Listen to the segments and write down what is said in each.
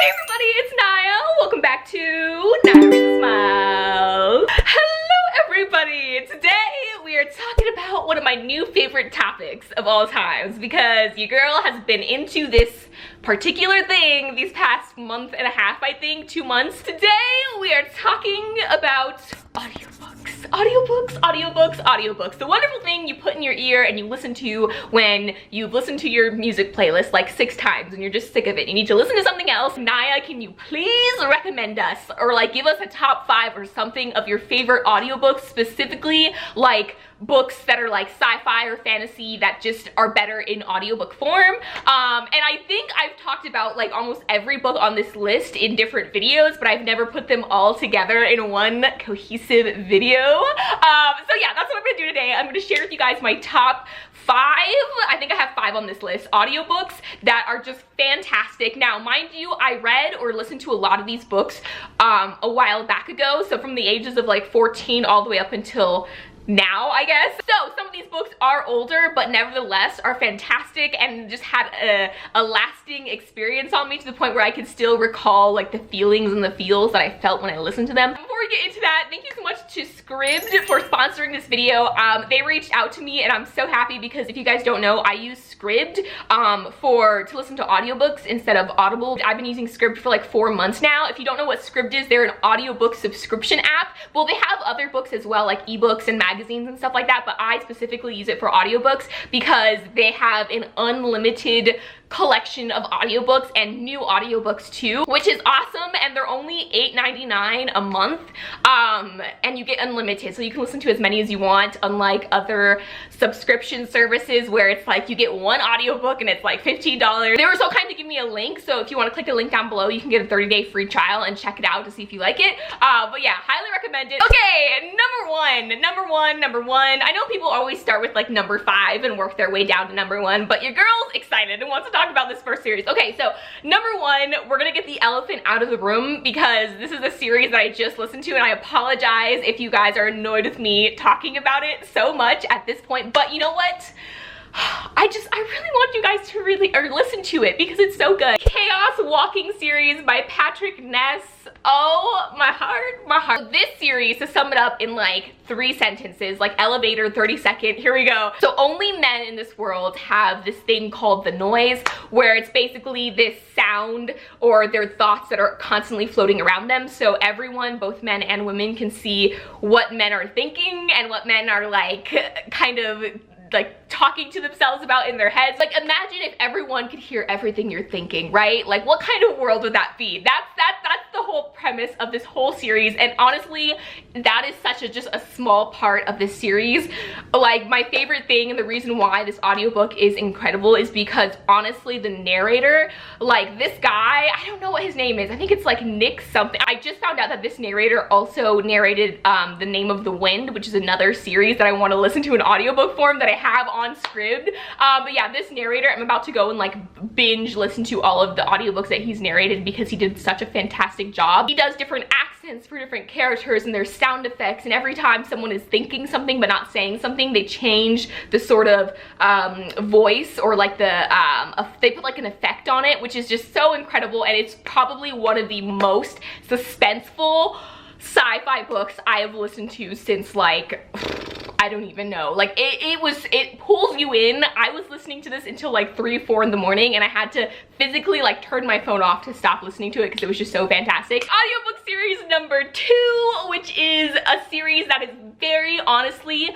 Hey everybody, it's Naya. Welcome back to Naya with a Smile. Hello everybody. Today we are talking about one of my new favorite topics of all times because your girl has been into this particular thing these past month and a half, I think, 2 months. Today we are talking about audiobooks. The wonderful thing you put in your ear and you listen to when you've listened to your music playlist like 6 times and you're just sick of it. You need to listen to something else. Naya, can you please recommend us or like give us a top 5 or something of your favorite audiobooks, specifically like books that are like sci-fi or fantasy that just are better in audiobook form. And I think I've talked about like almost every book on this list in different videos, but I've never put them all together in one cohesive video. So yeah, that's what I'm gonna do today. I'm gonna share with you guys my top 5, I think I have 5 on this list, audiobooks that are just fantastic. Now, mind you, I read or listened to a lot of these books a while back ago, so from the ages of like 14 all the way up until now, I guess. So some of these books are older, but nevertheless are fantastic and just had a lasting experience on me to the point where I can still recall like the feelings and the feels that I felt when I listened to them. Before we get into that, thank you so much to Scribd for sponsoring this video. They reached out to me and I'm so happy because if you guys don't know, I use Scribd to listen to audiobooks instead of Audible. I've been using Scribd for like 4 months now. If you don't know what Scribd is, they're an audiobook subscription app. Well, they have other books as well, like ebooks and magazines and stuff like that, but I specifically use it for audiobooks because they have an unlimited collection of audiobooks and new audiobooks too, which is awesome, and they're only $8.99 a month, and you get unlimited, so you can listen to as many as you want, unlike other subscription services where it's like you get one audiobook and it's like $15. They were so kind to give me a link, so if you want to click the link down below, you can get a 30-day free trial and check it out to see if you like it. But yeah, highly recommend it. Okay, number one. I know people always start with like number 5 and work their way down to number 1, but your girl's excited and wants to talk about this first series. Okay, so number 1, we're gonna get the elephant out of the room because this is a series that I just listened to, and I apologize if you guys are annoyed with me talking about it so much at this point, but you know what? I really want you guys to listen to it because it's so good. Chaos Walking series by Patrick Ness. Oh, my heart. This series, to sum it up in like 3 sentences, like elevator 30-second, here we go. So only men in this world have this thing called the noise, where it's basically this sound or their thoughts that are constantly floating around them. So everyone, both men and women, can see what men are thinking and what men are like kind of like talking to themselves about in their heads. Like imagine if everyone could hear everything you're thinking, right? Like what kind of world would that be? That's the whole premise of this whole series, and honestly that is such just a small part of this series. Like my favorite thing and the reason why this audiobook is incredible is because honestly the narrator, like this guy, I don't know what his name is, I think it's like Nick something. I just found out that this narrator also narrated The Name of the Wind, which is another series that I want to listen to in audiobook form that I have on Scribd. But yeah, this narrator, I'm about to go and like binge listen to all of the audiobooks that he's narrated because he did such a fantastic job. He does different accents for different characters and there's sound effects, and every time someone is thinking something but not saying something, they change the sort of voice, or like they put like an effect on it, which is just so incredible, and it's probably one of the most suspenseful sci-fi books I have listened to since like I don't even know. Like it pulls you in. I was listening to this until like 3 or 4 in the morning, and I had to physically like turn my phone off to stop listening to it because it was just so fantastic. Audiobook series number 2, which is a series that is very honestly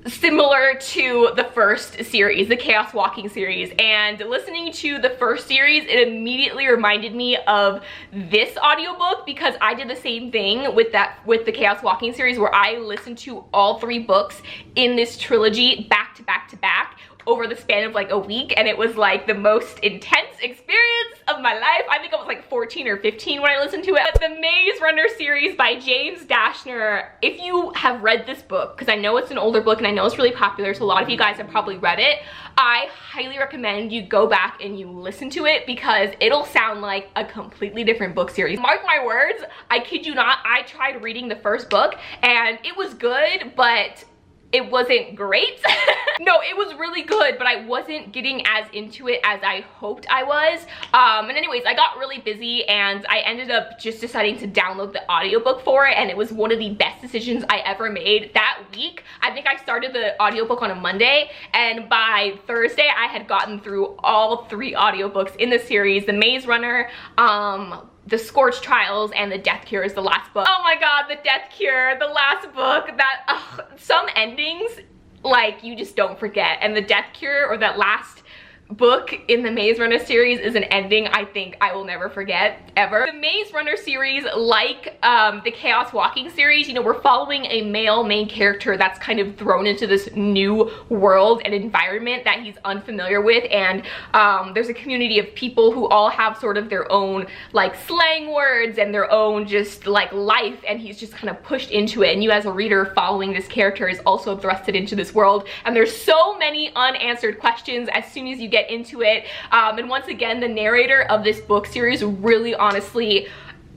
similar to the first series, the Chaos Walking series, and listening to the first series, it immediately reminded me of this audiobook because I did the same thing with the Chaos Walking series, where I listened to all 3 books in this trilogy back to back to back over the span of like a week, and it was like the most intense experience of my life. I think I was like 14 or 15 when I listened to it. But the Maze Runner series by James Dashner, if you have read this book, because I know it's an older book and I know it's really popular, so a lot of you guys have probably read it, I highly recommend you go back and you listen to it because it'll sound like a completely different book series. Mark my words, I kid you not, I tried reading the first book and it was good, but it wasn't great. No, it was really good, but I wasn't getting as into it as I hoped I was. And anyways, I got really busy and I ended up just deciding to download the audiobook for it, and it was one of the best decisions I ever made that week. I think I started the audiobook on a Monday, and by Thursday I had gotten through all 3 audiobooks in the series: The Maze Runner, The Scorch Trials, and The Death Cure is the last book. Oh my god, The Death Cure, the last book. That some endings, like, you just don't forget, and The Death Cure, or that last book in the Maze Runner series, is an ending I think I will never forget, ever. The Maze Runner series, like the Chaos Walking series, you know, we're following a male main character that's kind of thrown into this new world and environment that he's unfamiliar with, and there's a community of people who all have sort of their own like slang words and their own just like life, and he's just kind of pushed into it, and you as a reader following this character is also thrusted into this world, and there's so many unanswered questions as soon as you get into it. And once again, the narrator of this book series really honestly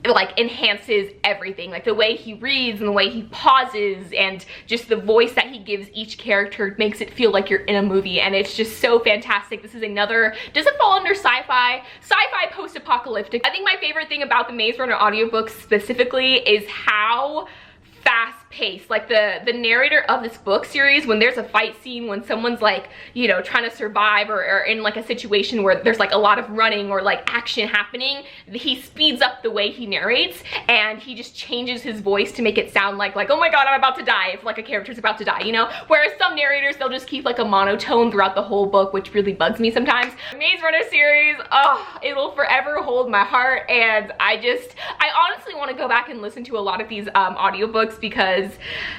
like enhances everything, like the way he reads and the way he pauses and just the voice that he gives each character makes it feel like you're in a movie, and it's just so fantastic. This is another, does it fall under sci-fi? Sci-fi post-apocalyptic. I think my favorite thing about the Maze Runner audiobooks specifically is how fast-paced, like the narrator of this book series, when there's a fight scene, when someone's like, you know, trying to survive or in like a situation where there's like a lot of running or like action happening, he speeds up the way he narrates, and he just changes his voice to make it sound like oh my god, I'm about to die, if like a character's about to die, you know? Whereas some narrators, they'll just keep like a monotone throughout the whole book, which really bugs me sometimes. The Maze Runner series, oh, it will forever hold my heart, and I honestly want to go back and listen to a lot of these audiobooks because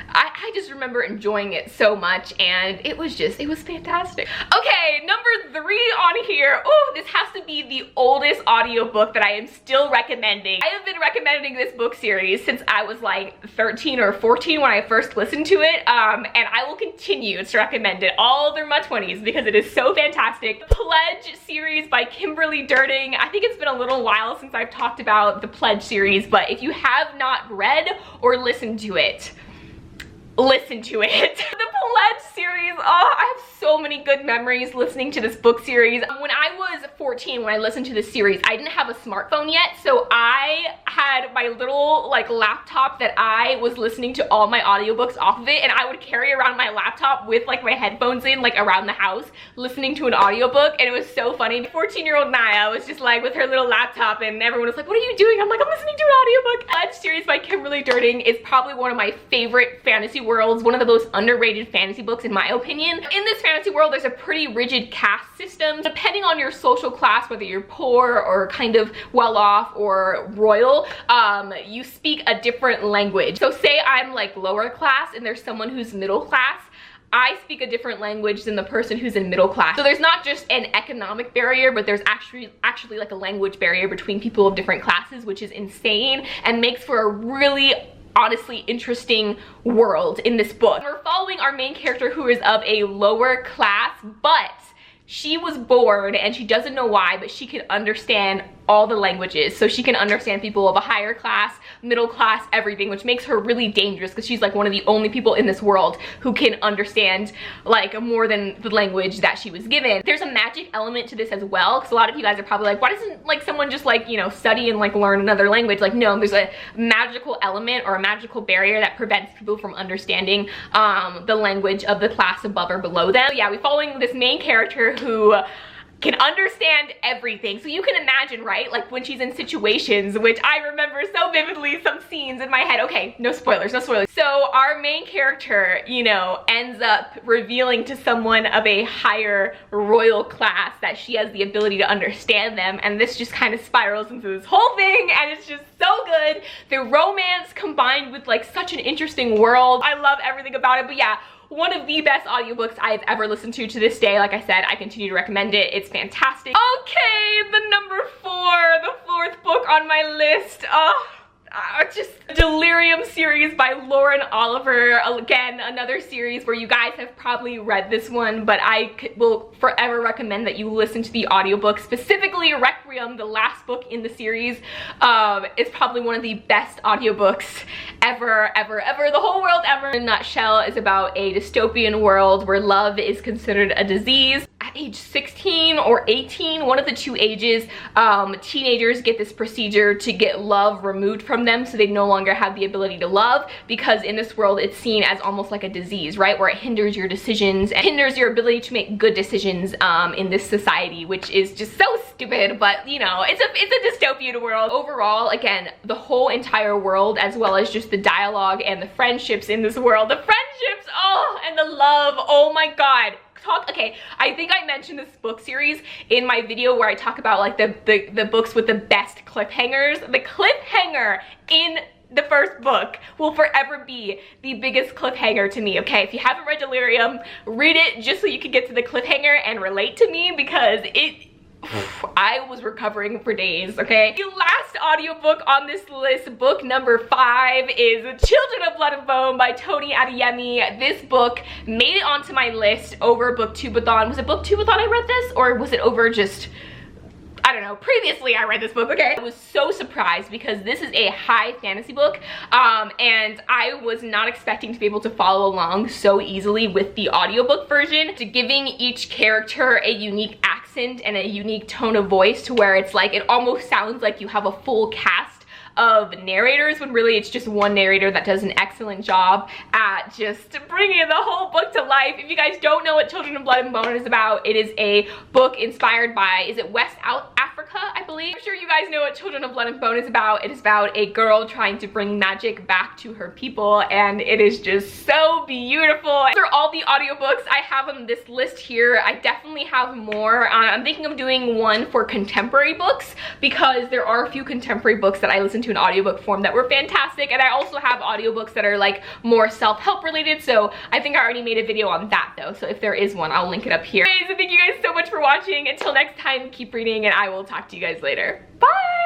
I just remember enjoying it so much, and it was fantastic. Okay, number 3 on here. Oh, this has to be the oldest audiobook that I am still recommending. I have been recommending this book series since I was like 13 or 14 when I first listened to it, and I will continue to recommend it all through my 20s because it is so fantastic. The Pledge series by Kimberly Durning. I think it's been a little while since I've talked about the Pledge series, but if you have not read or listened to it, listen to it. The Pledge series, oh, I have so many good memories listening to this book series. When I was 14, when I listened to this series, I didn't have a smartphone yet, so I had my little like laptop that I was listening to all my audiobooks off of it, and I would carry around my laptop with like my headphones in, like around the house, listening to an audiobook, and it was so funny. 14-year-old Naya was just like with her little laptop, and everyone was like, what are you doing? I'm like, I'm listening to an audiobook. Pledge series by Kimberly Durning is probably one of my favorite fantasy worlds, one of the most underrated fantasy books in my opinion. In this fantasy world, there's a pretty rigid caste system. Depending on your social class, whether you're poor or kind of well-off or royal, you speak a different language. So say I'm like lower class and there's someone who's middle class, I speak a different language than the person who's in middle class. So there's not just an economic barrier, but there's actually like a language barrier between people of different classes, which is insane and makes for a really honestly interesting world in this book. We're following our main character who is of a lower class, but she was born, and she doesn't know why, but she can understand all the languages. So she can understand people of a higher class, middle class, everything, which makes her really dangerous because she's like one of the only people in this world who can understand like more than the language that she was given. There's a magic element to this as well, because a lot of you guys are probably like, why doesn't like someone just like, you know, study and like learn another language? Like, no, there's a magical element or a magical barrier that prevents people from understanding the language of the class above or below them. So yeah, we're following this main character who can understand everything. So you can imagine, right? Like when she's in situations, which I remember so vividly, some scenes in my head. Okay, no spoilers, no spoilers. So our main character, you know, ends up revealing to someone of a higher royal class that she has the ability to understand them. And this just kind of spirals into this whole thing, and it's just so good. The romance combined with like such an interesting world. I love everything about it, but yeah, one of the best audiobooks I've ever listened to this day. Like I said, I continue to recommend it. It's fantastic. Okay, the number 4, the 4th book on my list. Oh, just Delirium series by Lauren Oliver. Again, another series where you guys have probably read this one, but I will forever recommend that you listen to the audiobook. Specifically Requiem, the last book in the series, is probably one of the best audiobooks ever, ever, ever. The whole world ever. In a nutshell, is about a dystopian world where love is considered a disease. At age 16 or 18, one of the two ages, teenagers get this procedure to get love removed from them so they no longer have the ability to love, because in this world it's seen as almost like a disease, right? Where it hinders your decisions and hinders your ability to make good decisions in this society, which is just so stupid, but you know, it's a dystopian world. Overall, again, the whole entire world, as well as just the dialogue and the friendships in this world, the friendships, oh, and the love, oh my god. Okay, I think I mentioned this book series in my video where I talk about like the books with the best cliffhangers. The cliffhanger in the first book will forever be the biggest cliffhanger to me, okay? If you haven't read Delirium, read it just so you can get to the cliffhanger and relate to me, because I was recovering for days, okay? The last audiobook on this list, book number 5, is Children of Blood and Bone by Tony Adeyemi. This book made it onto my list over Booktubeathon. Was it Booktubeathon I read this, or was it over just, I don't know, previously I read this book, okay? I was so surprised because this is a high fantasy book, and I was not expecting to be able to follow along so easily with the audiobook version, to giving each character a unique accent and a unique tone of voice, to where it's like, it almost sounds like you have a full cast of narrators, when really it's just one narrator that does an excellent job at just bringing the whole book to life. If you guys don't know what Children of Blood and Bone is about, it is a book inspired by, is it West Africa, I believe? I'm sure you guys know what Children of Blood and Bone is about. It is about a girl trying to bring magic back to her people, and it is just so beautiful. These are all the audiobooks I have on this list here. I definitely have more. I'm thinking of doing one for contemporary books, because there are a few contemporary books that I listen to in audiobook form that were fantastic, and I also have audiobooks that are like more self-help related, so I think I already made a video on that though, so if there is one, I'll link it up here. Anyways, thank you guys so much for watching. Until next time, keep reading, and I will talk to you guys later. Bye!